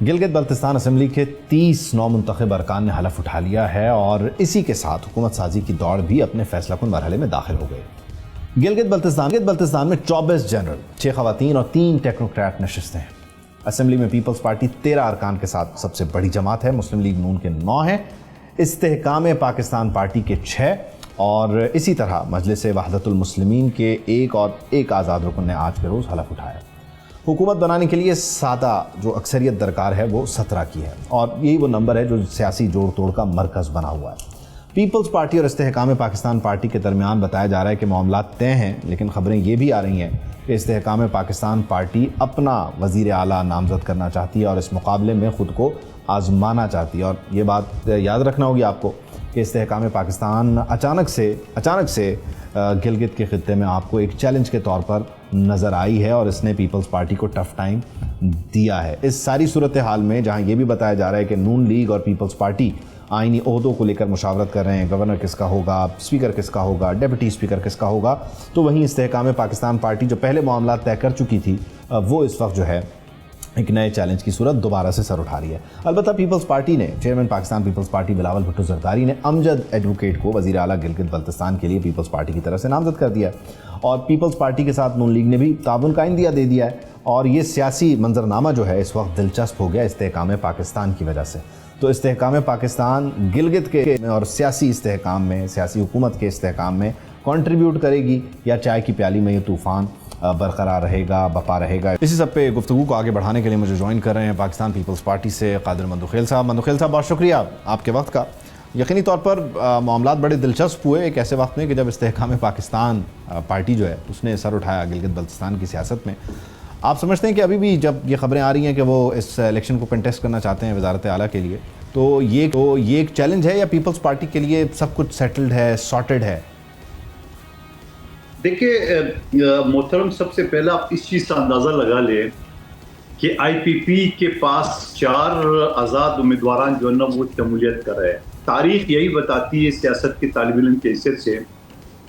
Gilgit Baltistan assembly کے 30 نومنتخب ارکان نے حلف اٹھا لیا ہے اور اسی کے ساتھ حکومت سازی کی دوڑ بھی اپنے فیصلہ کن مرحلے میں داخل ہو گئے۔ گلگت بلتستان میں 24 جنرل، 6 خواتین اور 3 ٹیکنوکریٹ نشستیں ہیں۔ اسمبلی میں پیپلز پارٹی 13 ارکان کے ساتھ سب سے بڑی جماعت ہے، مسلم لیگ نون کے 9 ہیں، استحکام پاکستان پارٹی کے 6 اور اسی طرح مجلس وحدت المسلمین کے 1 اور 1 آزاد رکن نے آج کے روز حلف اٹھایا۔ حکومت بنانے کے لیے سادہ جو اکثریت درکار ہے وہ 17 کی ہے اور یہی وہ نمبر ہے جو سیاسی جوڑ توڑ کا مرکز بنا ہوا ہے۔ پیپلز پارٹی اور استحکام پاکستان پارٹی کے درمیان بتایا جا رہا ہے کہ معاملات طے ہیں، لیکن خبریں یہ بھی آ رہی ہیں کہ استحکام پاکستان پارٹی اپنا وزیر اعلیٰ نامزد کرنا چاہتی ہے اور اس مقابلے میں خود کو آزمانا چاہتی ہے۔ اور یہ بات یاد رکھنا ہوگی آپ کو کہ استحکام پاکستان اچانک سے گلگت کے خطے میں آپ کو ایک چیلنج کے طور پر نظر آئی ہے اور اس نے پیپلز پارٹی کو ٹف ٹائم دیا ہے۔ اس ساری صورتحال میں جہاں یہ بھی بتایا جا رہا ہے کہ نون لیگ اور پیپلز پارٹی آئینی عہدوں کو لے کر مشاورت کر رہے ہیں، گورنر کس کا ہوگا، اسپیکر کس کا ہوگا، ڈیپٹی اسپیکر کس کا ہوگا، تو وہیں استحکام پاکستان پارٹی جو پہلے معاملات طے کر چکی تھی وہ اس وقت جو ہے ایک نئے چیلنج کی صورت دوبارہ سے سر اٹھا رہی ہے۔ البتہ پیپلز پارٹی نے chairman Pakistan Peoples Party Bilawal Bhutto Zardari نے امجد ایڈوکیٹ کو وزیر اعلیٰ گلگت بلتستان کے لیے پیپلز پارٹی کی طرف سے نامزد کر دیا ہے اور پیپلز پارٹی کے ساتھ نون لیگ نے بھی تعاون کا عندیہ دے دیا ہے اور یہ سیاسی منظرنامہ جو ہے اس وقت دلچسپ ہو گیا استحکام پاکستان کی وجہ سے۔ تو استحکام پاکستان گلگت کے اور سیاسی استحکام میں، سیاسی حکومت کے استحکام میں کنٹریبیوٹ کرے گی یا چائے کی پیالی میں یہ طوفان برقرار رہے گا، بپا رہے گا؟ اسی سب پہ گفتگو کو آگے بڑھانے کے لیے مجھے جوائن کر رہے ہیں پاکستان پیپلز پارٹی سے قادر مندوخیل صاحب۔ مندوخیل صاحب، بہت شکریہ آپ کے وقت کا۔ یقینی طور پر معاملات بڑے دلچسپ ہوئے ایک ایسے وقت میں کہ جب استحکام پاکستان پارٹی جو ہے اس نے سر اٹھایا گلگت بلتستان کی سیاست میں۔ آپ سمجھتے ہیں کہ ابھی بھی جب یہ خبریں آ رہی ہیں کہ وہ اس الیکشن کو کنٹیسٹ کرنا چاہتے ہیں وزارت اعلیٰ کے لیے، تو یہ ایک چیلنج ہے یا پیپلز پارٹی کے لیے سب کچھ سیٹلڈ ہے، سارٹڈ ہے؟ دیکھیے محترم، سب سے پہلے آپ اس چیز کا اندازہ لگا لیں کہ آئی پی پی کے پاس 4 آزاد امیدواران جو ہے نا وہ شمولیت کر رہے ہیں۔ تاریخ یہی بتاتی ہے سیاست کے طالب علم کے حیثیت سے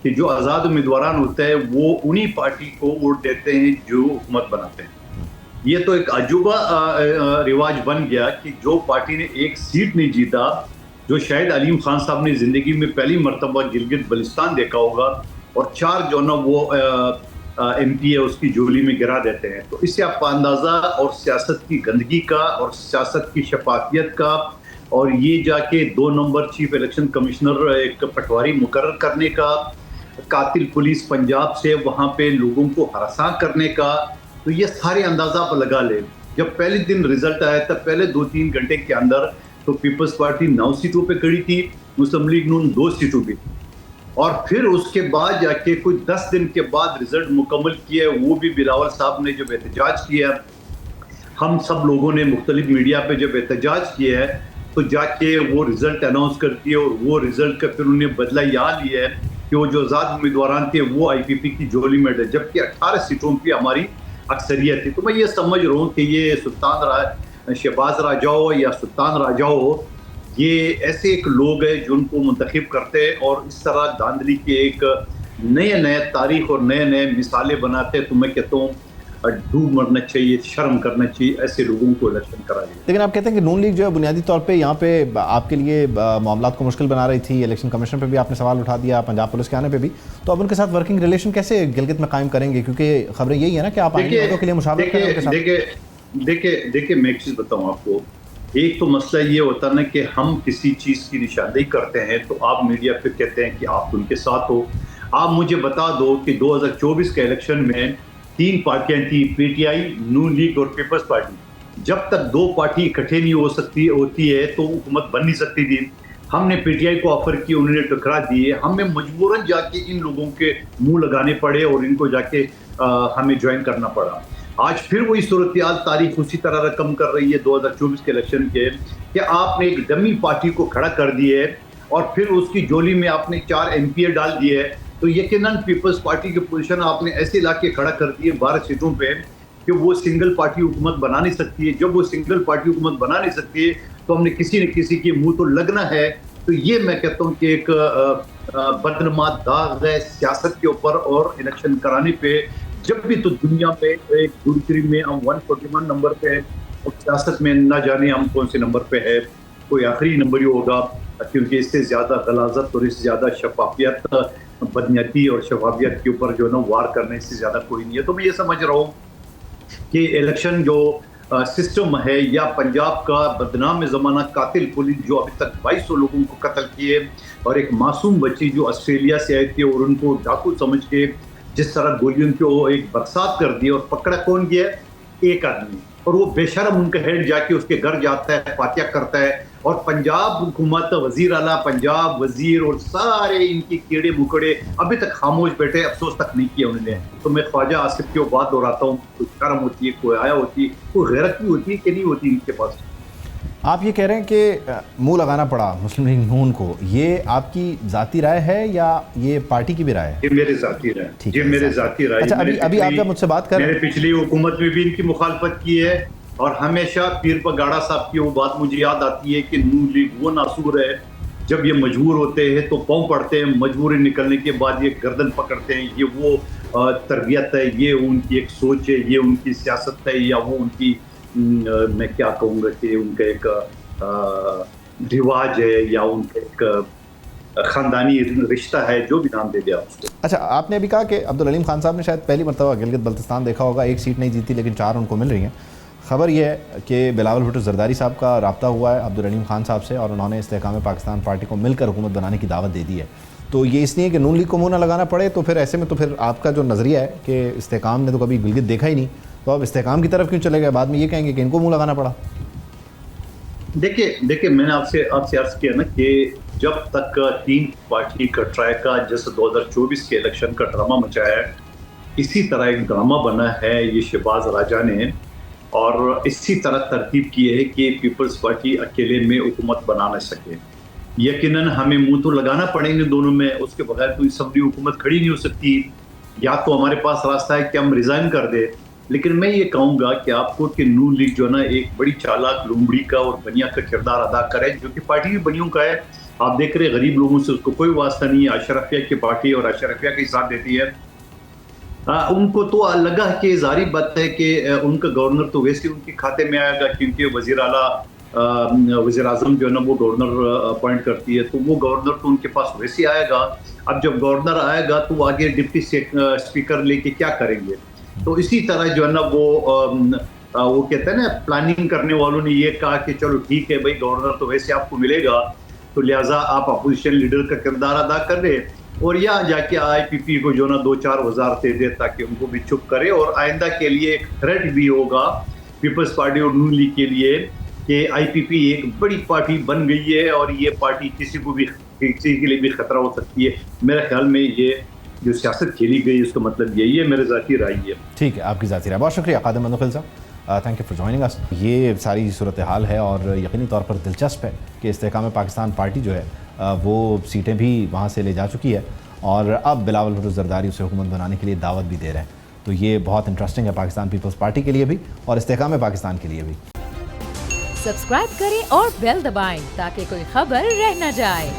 کہ جو آزاد امیدواران ہوتے ہیں وہ انہی پارٹی کو ووٹ دیتے ہیں جو حکومت بناتے ہیں۔ یہ تو ایک عجوبہ رواج بن گیا کہ جو پارٹی نے ایک سیٹ نہیں جیتا، جو شاید علیم خان صاحب نے زندگی میں پہلی مرتبہ گلگت بلتستان دیکھا ہوگا، اور 4 جو نا وہ ایم پی ہے اس کی جولی میں گرا دیتے ہیں۔ تو اس سے آپ کا اندازہ اور سیاست کی گندگی کا اور سیاست کی شفافیت کا اور یہ جا کے 2 نمبر چیف الیکشن کمشنر ایک پٹواری مقرر کرنے کا، قاتل پولیس پنجاب سے وہاں پہ لوگوں کو ہراساں کرنے کا، تو یہ سارے اندازہ آپ لگا لیں۔ جب پہلے دن رزلٹ آیا تھا پہلے 2-3 گھنٹے کے اندر تو پیپلز پارٹی 9 سیٹوں پہ کھڑی تھی، مسلم لیگ نون 2 سیٹوں پہ تھی، اور پھر اس کے بعد جا کے کچھ 10 دن کے بعد رزلٹ مکمل کیا، وہ بھی بلاول صاحب نے جب احتجاج کیا، ہم سب لوگوں نے مختلف میڈیا پہ جب احتجاج کیا ہے تو جا کے وہ رزلٹ اناؤنس کرتی ہے، اور وہ رزلٹ کا پھر انہوں نے بدلہ یہاں لیا ہے کہ وہ جو آزاد امیدواران تھے وہ آئی پی پی کی جولی میں ڈالے، جبکہ 18 سیٹوں پہ ہماری اکثریت تھی۔ تو میں یہ سمجھ رہا ہوں کہ یہ شہباز راجہ ہو یا سلطان راجہ ہو، یہ ایسے ایک لوگ ہیں جو ان کو منتخب کرتے ہیں اور اس طرح دھاندلی کے ایک نئے تاریخ اور نئے مثالیں بناتے ہیں۔ تو میں کہتا ہوں ڈوب مرنا چاہیے، شرم کرنا چاہیے ایسے لوگوں کو الیکشن کرا لیا۔ لیکن آپ کہتے ہیں کہ نون لیگ جو ہے بنیادی طور پہ یہاں پہ آپ کے لیے معاملات کو مشکل بنا رہی تھی، الیکشن کمیشن پہ بھی آپ نے سوال اٹھا دیا، پنجاب پولیس کے آنے پہ بھی، تو اب ان کے ساتھ ورکنگ ریلیشن کیسے گلگت میں قائم کریں گے؟ کیونکہ خبریں یہی ہے نا کہ آپ آئینی عہدوں کے لیے مشاورت کریں ان کے ساتھ۔ دیکھیں میں ایک چیز بتاؤں آپ کو، ایک تو مسئلہ یہ ہوتا ہے نا کہ ہم کسی چیز کی نشاندہی کرتے ہیں تو آپ میڈیا پہ کہتے ہیں کہ آپ ان کے ساتھ ہو۔ آپ مجھے بتا دو کہ 2024 کے الیکشن میں 3 پارٹیاں تھیں، پی ٹی آئی، نون لیگ اور پیپلز پارٹی۔ جب تک 2 پارٹی اکٹھے نہیں ہوتی ہے تو حکومت بن نہیں سکتی تھی۔ ہم نے پی ٹی آئی کو آفر کی، انہوں نے ٹکرا دیے، ہمیں مجبوراً جا کے ان لوگوں کے منہ لگانے پڑے اور ان کو جا کے ہمیں جوائن کرنا پڑا۔ آج پھر وہی صورتحال تاریخ اسی طرح رقم کر رہی ہے 2024 کے الیکشن کے، کہ آپ نے ایک ڈمی پارٹی کو کھڑا کر دیا ہے اور پھر اس کی جولی میں آپ نے 4 ایم پی اے ڈال دیے ہے، تو یقیناً پیپلز پارٹی کی پوزیشن آپ نے ایسے لا کے کھڑا کر دی ہے 12 سیٹوں پہ کہ وہ سنگل پارٹی حکومت بنا نہیں سکتی ہے۔ جب وہ سنگل پارٹی حکومت بنا نہیں سکتی ہے تو ہم نے کسی نہ کسی کے منہ تو لگنا ہے۔ تو یہ میں کہتا ہوں کہ ایک بدنما داغ ہے سیاست کے اوپر اور الیکشن کرانے پہ۔ جب بھی تو دنیا میں ایک دوسری میں ہم 141 نمبر پہ اور سیاست میں نہ جانے ہم کون سے نمبر پہ ہے, کوئی آخری نمبر ہی ہوگا, کیونکہ اس سے زیادہ غلاظت اور اس سے زیادہ شفافیت, بدنیتی اور شفافیت کے اوپر جو ہے نا وار کرنے سے زیادہ کوئی نہیں ہے. تو میں یہ سمجھ رہا ہوں کہ الیکشن جو سسٹم ہے, یا پنجاب کا بدنام زمانہ قاتل پولیس جو ابھی تک 2200 لوگوں کو قتل کیے, اور ایک معصوم بچی جو آسٹریلیا سے آئی تھی اور ان کو ڈاکو سمجھ کے جس طرح گولیوں کو ایک برسات کر دی, اور پکڑا کون گیا؟ ایک آدمی, اور وہ بے شرم ان کا ہیڈ جا کے اس کے گھر جاتا ہے, فاتحہ کرتا ہے, اور پنجاب حکومت, وزیر اعلیٰ پنجاب, وزیر اور سارے ان کی کیڑے مکڑے ابھی تک خاموش بیٹھے, افسوس تک نہیں کیا انہوں نے. تو میں خواجہ آصف کی وہ بات دہراتا ہوں, کوئی شرم ہوتی ہے, کوئی آیا ہوتی ہے, کوئی غیرت بھی ہوتی ہے کہ نہیں ہوتی ان کے پاس. آپ یہ کہہ رہے ہیں کہ منہ لگانا پڑا مسلم لیگ نون کو, یہ آپ کی ذاتی رائے ہے یا یہ پارٹی کی بھی رائے ہے؟ یہ میرے ذاتی رائے, یہ میرے ذاتی رائے. اچھا, ابھی آپ جب مجھ سے بات کر رہے ہیں, میں نے پچھلی حکومت میں بھی ان کی مخالفت کی ہے, اور ہمیشہ پیر پگاڑا صاحب کی وہ بات مجھے یاد آتی ہے کہ نون لیگ وہ ناسور ہے جب یہ مجبور ہوتے ہیں تو پاؤں پڑتے ہیں, مجبوری نکلنے کے بعد یہ گردن پکڑتے ہیں. یہ وہ تربیت ہے, یہ ان کی ایک سوچ ہے, یہ ان کی سیاست ہے, یا وہ ان کی میں کیا کہوں گا کہ ان کا ایک رواج ہے, یا ان کا ایک خاندانی رشتہ ہے, جو بھی نام دے دیا اس کو. اچھا, آپ نے ابھی کہا کہ عبدالعلیم خان صاحب نے شاید پہلی مرتبہ گلگت بلتستان دیکھا ہوگا, ایک سیٹ نہیں جیتی لیکن 4 ان کو مل رہی ہیں. خبر یہ ہے کہ بلاول بھٹو زرداری صاحب کا رابطہ ہوا ہے عبدالعلیم خان صاحب سے, اور انہوں نے استحکام پاکستان پارٹی کو مل کر حکومت بنانے کی دعوت دے دی ہے. تو یہ اس لیے کہ نون لیگ کو منہ نہ لگانا پڑے, تو پھر ایسے میں تو پھر آپ کا جو نظریہ ہے کہ استحکام نے تو کبھی گلگت دیکھا ہی نہیں, تو آپ استحکام کی طرف کیوں چلے گئے؟ بعد میں یہ کہیں گے کہ ان کو منہ لگانا پڑا. دیکھیں میں نے آپ سے عرض کیا نا کہ جب تک 3 پارٹی کا ٹرائی کا جیسے 2024 کے الیکشن کا ڈرامہ مچایا ہے, اسی طرح ایک ڈرامہ بنا ہے یہ شہباز راجہ نے, اور اسی طرح ترتیب کی ہے کہ پیپلز پارٹی اکیلے میں حکومت بنا نہ سکے. یقیناً ہمیں منہ تو لگانا پڑیں گے دونوں میں, اس کے بغیر کوئی اسمبلی حکومت کھڑی نہیں ہو سکتی. یا تو ہمارے پاس راستہ ہے کہ ہم ریزائن کر دیں, لیکن میں یہ کہوں گا کہ آپ کو کہ نون لیگ جو ہے نا ایک بڑی چالاک لومڑی کا اور بنیا کا کردار ادا کرے, جو کہ پارٹی بھی بنیوں کا ہے. آپ دیکھ رہے غریب لوگوں سے اس کو کوئی واسطہ نہیں ہے, اشرفیہ کی پارٹی اور اشرفیہ کا ساتھ دیتی ہے. ان کو تو لگا کہ ظاہری بات ہے کہ ان کا گورنر تو ویسے ان کے کھاتے میں آئے گا, کیونکہ وزیر اعلیٰ وزیر اعظم جو ہے نا وہ گورنر اپوائنٹ کرتی ہے, تو وہ گورنر تو ان کے پاس ویسے آئے گا. اب جب گورنر آئے گا تو آگے ڈپٹی اسپیکر لے کے کیا کریں گے؟ تو اسی طرح جو ہے نا وہ کہتے ہیں نا, پلاننگ کرنے والوں نے یہ کہا کہ چلو ٹھیک ہے بھائی, گورنر تو ویسے آپ کو ملے گا, تو لہٰذا آپ اپوزیشن لیڈر کا کردار ادا کر رہے, اور یہاں جا کے آئی پی پی کو جو نا 2-4 وزارت دے دے تاکہ ان کو بھی چپ کرے. اور آئندہ کے لیے ایک تھریٹ بھی ہوگا پیپلز پارٹی اور نون لیگ کے لیے کہ آئی پی پی ایک بڑی پارٹی بن گئی ہے, اور یہ پارٹی کسی کے لیے بھی خطرہ ہو سکتی ہے. میرے خیال میں یہ جو سیاست کھیلی گئی اس کا مطلب یہی ہے, میرے ذاتی رائے ہے. ٹھیک ہے, آپ کی ذاتی رائے. بہت شکریہ قادم منوخیل صاحب, تھینک یو فار جوائننگ اس. یہ ساری صورتحال ہے اور یقینی طور پر دلچسپ ہے کہ استحکام پاکستان پارٹی جو ہے وہ سیٹیں بھی وہاں سے لے جا چکی ہے, اور اب بلاول بھٹو زرداری اسے حکومت بنانے کے لیے دعوت بھی دے رہے ہیں. تو یہ بہت انٹرسٹنگ ہے پاکستان پیپلز پارٹی کے لیے بھی اور استحکام پاکستان کے لیے بھی. سبسکرائب کریں اور بیل دبائیں تاکہ کوئی خبر رہ نہ جائے.